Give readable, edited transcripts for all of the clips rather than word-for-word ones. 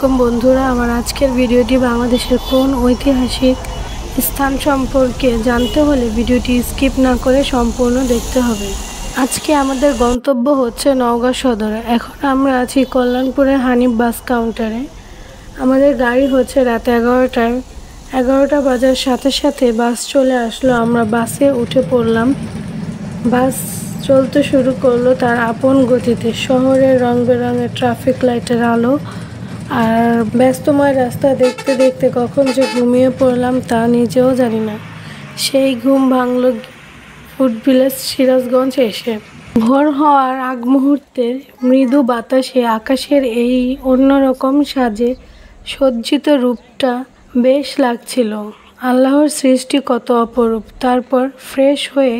আলাইকুম বন্ধুরা, আমার আজকের ভিডিওটি বাংলাদেশের কোন ঐতিহাসিক স্থান সম্পর্কে জানতে হলে ভিডিওটি স্কিপ না করে সম্পূর্ণ দেখতে হবে। আজকে আমাদের গন্তব্য হচ্ছে নওগাঁ সদরে। এখন আমরা আছি কল্যাণপুরের হানিফ বাস কাউন্টারে। আমাদের গাড়ি হচ্ছে রাত 11টায়। 11টা বাজার সাথে সাথে বাস চলে আসলো। আমরা বাসে উঠে পড়লাম। বাস চলতে শুরু করলো তার আপন গতিতে। শহরের রং বেরঙের ট্রাফিক লাইটের আলো আর ব্যস্তময় রাস্তা দেখতে দেখতে কখন যে ঘুমিয়ে পড়লাম তা নিজেও জানি না। সেই ঘুম ভাঙল ফুড ভিলেজ সিরাজগঞ্জ এসে। ভোর হওয়ার আগ মুহূর্তে মৃদু বাতাসে আকাশের এই অন্যরকম সাজে সজ্জিত রূপটা বেশ লাগছিল। আল্লাহর সৃষ্টি কত অপরূপ। তারপর ফ্রেশ হয়ে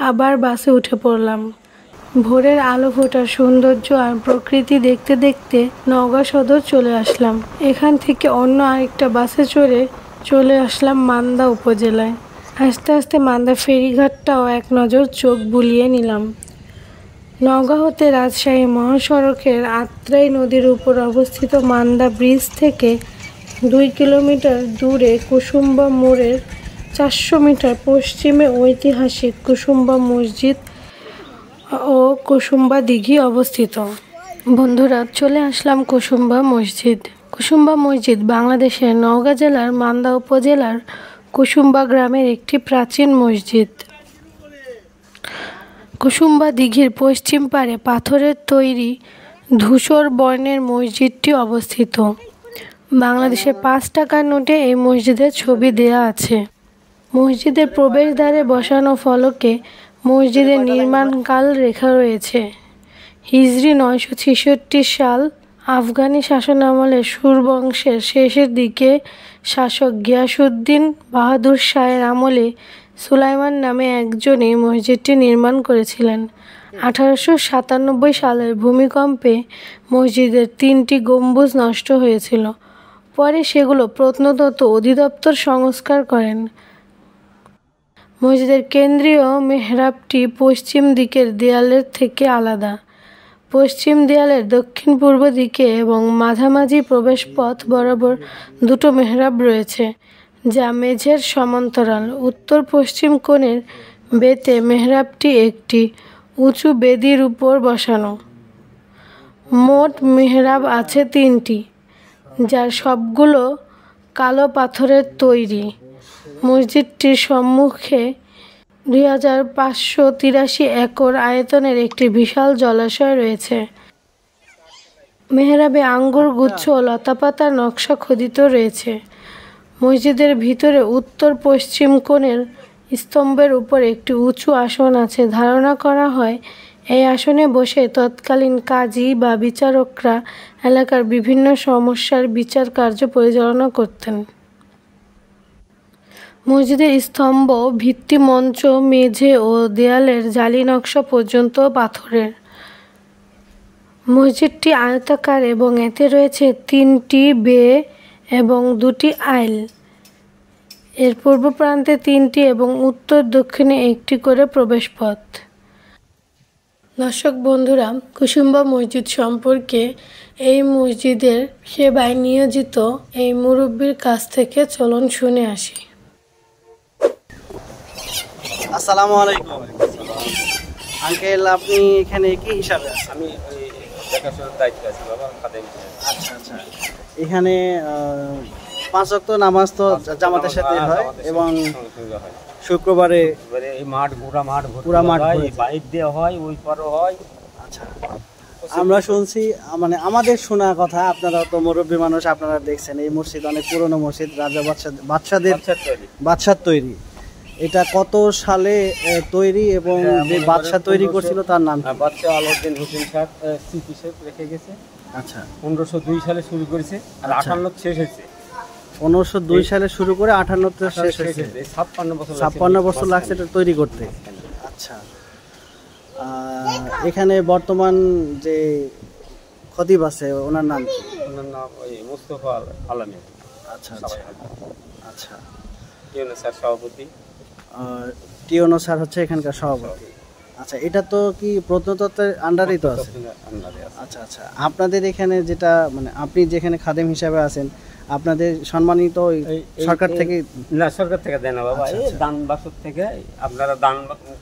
আবার বাসে উঠে পড়লাম। ভোরের আলো ফোটার সৌন্দর্য আর প্রকৃতি দেখতে দেখতে নওগাঁ সদর চলে আসলাম। এখান থেকে অন্য আরেকটা বাসে চলে আসলাম মান্দা উপজেলায়। আস্তে আস্তে মান্দা ফেরিঘাটটাও এক নজর চোখ বুলিয়ে নিলাম। নওগাঁ হতে রাজশাহী মহাসড়কের আত্রাই নদীর উপর অবস্থিত মান্দা ব্রিজ থেকে 2 কিলোমিটার দূরে কুসুম্বা মোড়ের 400 মিটার পশ্চিমে ঐতিহাসিক কুসুম্বা মসজিদ ও কুসুম্বা দিঘি অবস্থিত। বন্ধুরা, চলে আসলাম কুসুম্বা মসজিদ। কুসুম্বা মসজিদ বাংলাদেশের নওগাঁ জেলার মান্দা উপজেলার কুসুম্বা গ্রামের একটি প্রাচীন মসজিদ। কুসুম্বা দিঘির পশ্চিম পারে পাথরের তৈরি ধূসর বর্ণের মসজিদটি অবস্থিত। বাংলাদেশের 5 টাকার নোটে এই মসজিদের ছবি দেয়া আছে। মসজিদের প্রবেশদ্বারে বসানো ফলকে মসজিদের নির্মাণকাল লেখা রয়েছে। হিজরি 966 সাল আফগানি শাসনামলে সুর বংশের শেষের দিকে শাসক গিয়াসউদ্দিন বাহাদুর শাহের আমলে সুলাইমান নামে একজন এই মসজিদটি নির্মাণ করেছিলেন। 1897 সালের ভূমিকম্পে মসজিদের 3টি গম্বুজ নষ্ট হয়েছিল। পরে সেগুলো প্রত্নতত্ত্ব অধিদপ্তর সংস্কার করেন। মসজিদের কেন্দ্রীয় মেহরাবটি পশ্চিম দিকের দেয়ালের থেকে আলাদা। পশ্চিম দেয়ালের দক্ষিণ পূর্ব দিকে এবং মাঝামাঝি প্রবেশপথ বরাবর 2টো মেহরাব রয়েছে, যা মেঝের সমান্তরাল। উত্তর পশ্চিম কোণের বেতে মেহরাবটি একটি উঁচু বেদির উপর বসানো। মোট মেহরাব আছে 3টি, যার সবগুলো কালো পাথরের তৈরি। মসজিদটির সম্মুখে 2583 একর আয়তনের একটি বিশাল জলাশয় রয়েছে। মেহরাবে আঙ্গুর গুচ্ছ ও লতাপাতার নকশা খোদিত রয়েছে। মসজিদের ভিতরে উত্তর পশ্চিম কোণের স্তম্ভের উপর একটি উঁচু আসন আছে। ধারণা করা হয় এই আসনে বসে তৎকালীন কাজী বা বিচারকরা এলাকার বিভিন্ন সমস্যার বিচার কার্য পরিচালনা করতেন। মসজিদের স্তম্ভ, ভিত্তিমঞ্চ, মেঝে ও দেয়ালের জালি নকশা পর্যন্ত পাথরের। মসজিদটি আয়তাকার এবং এতে রয়েছে 3টি বে এবং 2টি আইল। এর পূর্ব প্রান্তে 3টি এবং উত্তর দক্ষিণে 1টি করে প্রবেশপথ। দর্শক বন্ধুরা, কুসুম্বা মসজিদ সম্পর্কে এই মসজিদের সেবায় নিয়োজিত এই মুরব্বির কাছ থেকে চলুন শুনে আসি। আসসালামু আলাইকুম আঙ্কেল, আপনি এখানে কি হিসাবে আছেন? আমি দেখাশোনার দায়িত্বে আছি বাবা, খাদেম। আচ্ছা আচ্ছা, এখানে 5 ওয়াক্ত নামাজ তো জামাতের সাথে হয় এবং শুক্রবারে এই মাঠ পুরা মাঠ বাইক দিয়ে হয়, ওই পারও হয়। আচ্ছা, আমরা শুনছি, মানে আমাদের শোনা কথা, আপনারা তো মুরব্বী মানুষ, আপনারা দেখছেন এই মসজিদ অনেক পুরনো মসজিদ, রাজা বাদশার তৈরি। এটা কত সালে তৈরি এবং যে বাদশা তৈরি করছিল তার নাম কি? বাদশা আলাউদ্দিন হোসেন শাহ স্মৃতি রেখে গেছে। আচ্ছা, 1502 সালে শুরু করেছে আর 58 শেষ হয়েছে। 1502 সালে শুরু করে 58 শেষ হয়েছে। 56 বছর লাগছে এটা তৈরি করতে। আচ্ছা, এখানে বর্তমান যে খতিব আছে ওনার নাম কি? ওনার নাম মুস্তফা আলমী। আচ্ছা আচ্ছা আচ্ছা, টিওনো স্যার সভাপতি। টিওনো স্যার হচ্ছে এখানকার সভাপতি। আচ্ছা, এটা তো কি প্রত্নতত্ত্বের আন্ডারেই তো আছে? আচ্ছা আচ্ছা, আপনাদের এখানে যেটা মানে আপনি যেখানে খাদেম হিসাবে আছেন, আপনাদের সম্মানিত সরকার থেকে? না, সরকার থেকে দেয় না বাবা, এই দান বাক্স থেকে আপনারা দান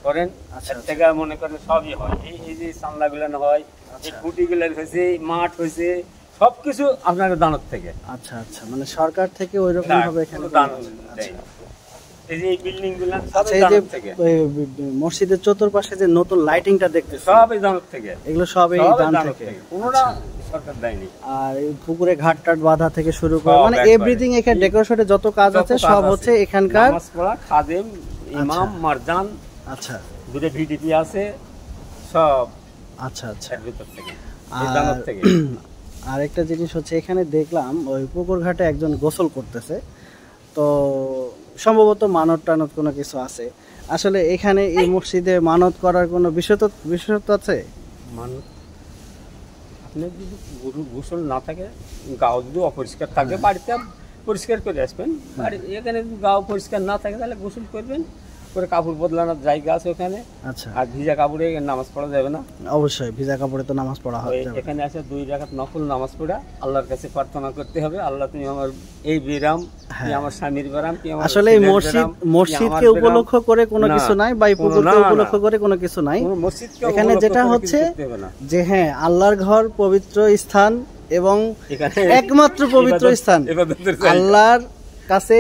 করেন। আচ্ছা, থেকে মনে করেন সবই হয়, এই যে চামড়াগুলো হয়, এই খুঁটিগুলো হয়েছে, মাঠ হয়েছে, সবকিছু আপনাদের দানের থেকে। আচ্ছা আচ্ছা, মানে সরকার থেকে ওই রকম ভাবে এখানে দান দেয়। এই যে এই বিল্ডিংগুলো আচ্ছা, এই যে মসজিদের চতুর্পাশে যে নতুন লাইটিংটা দেখতে, সবই দানের থেকে, এগুলো সবই দান থেকে, কোনোটা সরকার দেয়নি। আর এই পুকুরে ঘাট টাট বাঁধা থেকে শুরু করে মানে এভরিথিং, এখানে ডেকোরেশনের যত কাজ আছে সব হচ্ছে এখানকার নামাজ পড়া, খাদেম, ইমাম, মারজান, আচ্ছা দূরে ভিডিপি আছে সব। আচ্ছা আচ্ছা, এর ভিতর থেকে, এই দানের থেকে। আর একটা জিনিস হচ্ছে এখানে দেখলাম ওই পুকুর ঘাটে একজন গোসল করতেছে, তো সম্ভবত মানত টানত কোনো কিছু আছে। আসলে এখানে এই মসজিদে মানত করার কোনো বিশেষত্ব আছে? মানত আপনার যদি গোসল না থাকে, গাও যদি অপরিষ্কার থাকে, বাড়িতে পরিষ্কার করে আসবেন। আর এখানে যদি গাও পরিষ্কার না থাকে তাহলে গোসল করবেন, করে কাপড় বদলানোর জায়গা আছে ওখানে। আচ্ছা, আর ভিজা কাপড়ে নামাজ পড়া যাবে না। অবশ্যই ভিজা কাপড়ে তো নামাজ পড়া হবে। এখানে আসে 2 রাকাত নফল নামাজ পড়া আল্লাহর কাছে প্রার্থনা করতে হবে, আল্লাহ তুমি আমার এই বিরাম, তুমি আমার স্বামীর বিরাম, তুমি আমার আসলে এই মসজিদকে উপলক্ষ করে কোনো কিছু নাই, বা এই পুকুরকে উপলক্ষ করে কোনো কিছু নাই। এখানে যেটা হচ্ছে যে হ্যাঁ, আল্লাহর ঘর, পবিত্র স্থান এবং একমাত্র পবিত্র স্থান, আল্লাহর কাছে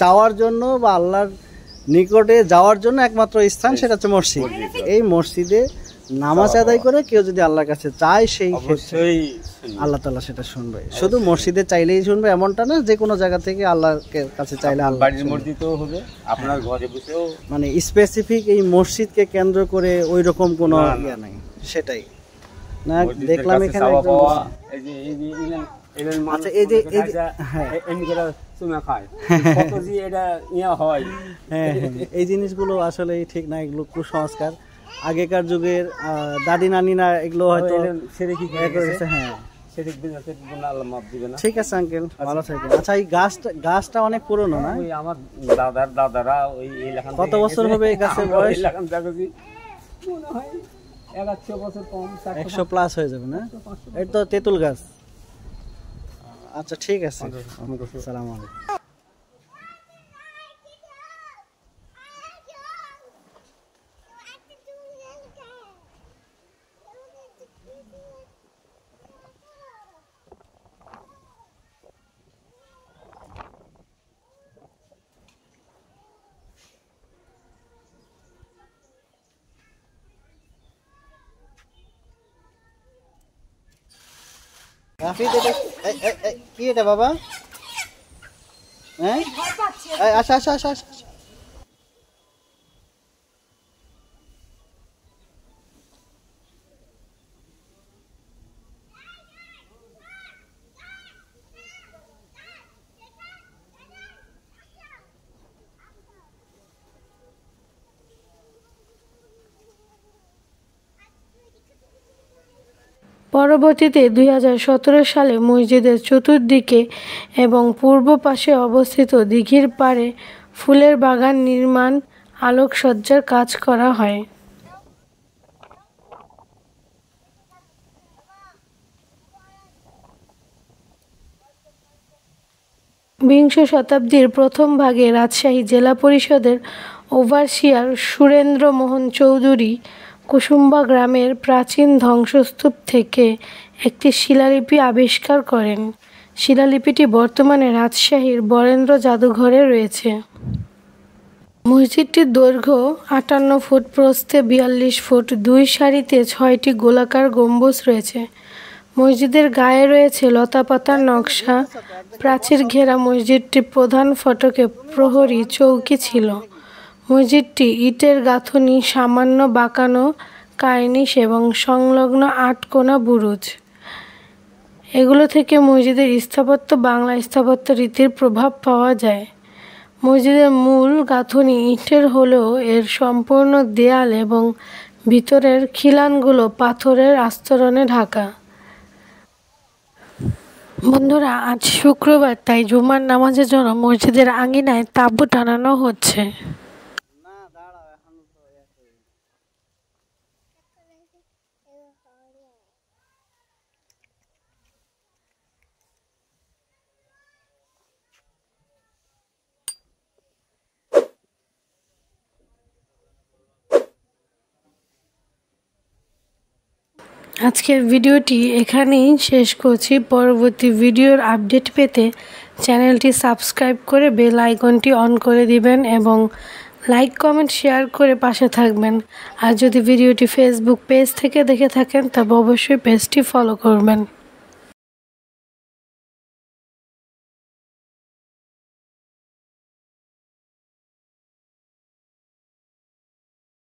চাওয়ার জন্য বা আল্লাহর নিকটে যাওয়ার জন্য একমাত্র স্থান, সেটা হচ্ছে মসজিদ। এই মসজিদে নামাজ আদায় করে কেউ যদি আল্লাহর কাছে চায়, সেই ক্ষেত্রে আল্লাহ তাআলা সেটা শুনবে। শুধু মসজিদে চাইলেই শুনবে এমনটা না, যে কোনো জায়গা থেকে আল্লাহর কাছে চাইলে আল্লাহ বাড়ির মসজিদেও হবে, আপনার ঘরে বসেও, মানে স্পেসিফিক এই মসজিদকে কেন্দ্র করে ওই রকম কোনো ইয়া নাই। সেটাই না, দেখলাম এখানে আচ্ছা, এই যে এই জিনিসগুলো আসলে ঠিক না, এগুলো কুসংস্কার। আগেকার যুগের দাদি নানিরা এগুলো হয়তো হ্যাঁ। ঠিক আছে আঙ্কেল, ভালো থাকবেন। আচ্ছা, এই গাছটা অনেক পুরনো না? আমার দাদারা ওই কত বছর হবে এই গাছের বয়স? মনে হয় 100 বছর কম, 100 প্লাস হয়ে যাবে না? এটা তো তেঁতুল গাছ। আচ্ছা ঠিক আছে, আসসালামু আলাইকুম। রাফি, কি এটা বাবা? হ্যাঁ, আচ্ছা আচ্ছা আচ্ছা আচ্ছা। পরবর্তীতে 2017 সালে মসজিদের চতুর্দিকে এবং পূর্ব পাশে অবস্থিত দিঘির পাড়ে ফুলের বাগান নির্মাণ, আলোকসজ্জার কাজ করা হয়। বিংশ শতাব্দীর প্রথম ভাগে রাজশাহী জেলা পরিষদের ওভারসিয়ার সুরেন্দ্র মোহন চৌধুরী কুসুম্বা গ্রামের প্রাচীন ধ্বংসস্তূপ থেকে একটি শিলালিপি আবিষ্কার করেন। শিলালিপিটি বর্তমানে রাজশাহীর বরেন্দ্র জাদুঘরে রয়েছে। মসজিদটির দৈর্ঘ্য 58 ফুট, প্রস্থে 42 ফুট, 2 সারিতে 6টি গোলাকার গম্বুজ রয়েছে। মসজিদের গায়ে রয়েছে লতাপাতার নকশা। প্রাচীর ঘেরা মসজিদটির প্রধান ফটকে প্রহরী চৌকি ছিল। মসজিদটি ইটের গাঁথুনি, সামান্য বাঁকানো কার্নিশ এবং সংলগ্ন 8 কোণা বুরুজ, এগুলো থেকে মসজিদের স্থাপত্য বাংলা স্থাপত্য রীতির প্রভাব পাওয়া যায়। মসজিদের মূল গাঁথুনি ইটের হলেও এর সম্পূর্ণ দেয়াল এবং ভিতরের খিলানগুলো পাথরের আস্তরণে ঢাকা। বন্ধুরা, আজ শুক্রবার, তাই জুমার নামাজের জন্য মসজিদের আঙিনায় তাঁবু টানানো হচ্ছে। আজকের ভিডিওটি এখানেই শেষ করছি। পরবর্তী ভিডিওর আপডেট পেতে চ্যানেলটি সাবস্ক্রাইব করে বেল আইকনটি অন করে দিবেন এবং লাইক কমেন্ট শেয়ার করে পাশে থাকবেন। আর যদি ভিডিওটি ফেসবুক পেজ থেকে দেখে থাকেন তবে অবশ্যই পেজটি ফলো করবেন।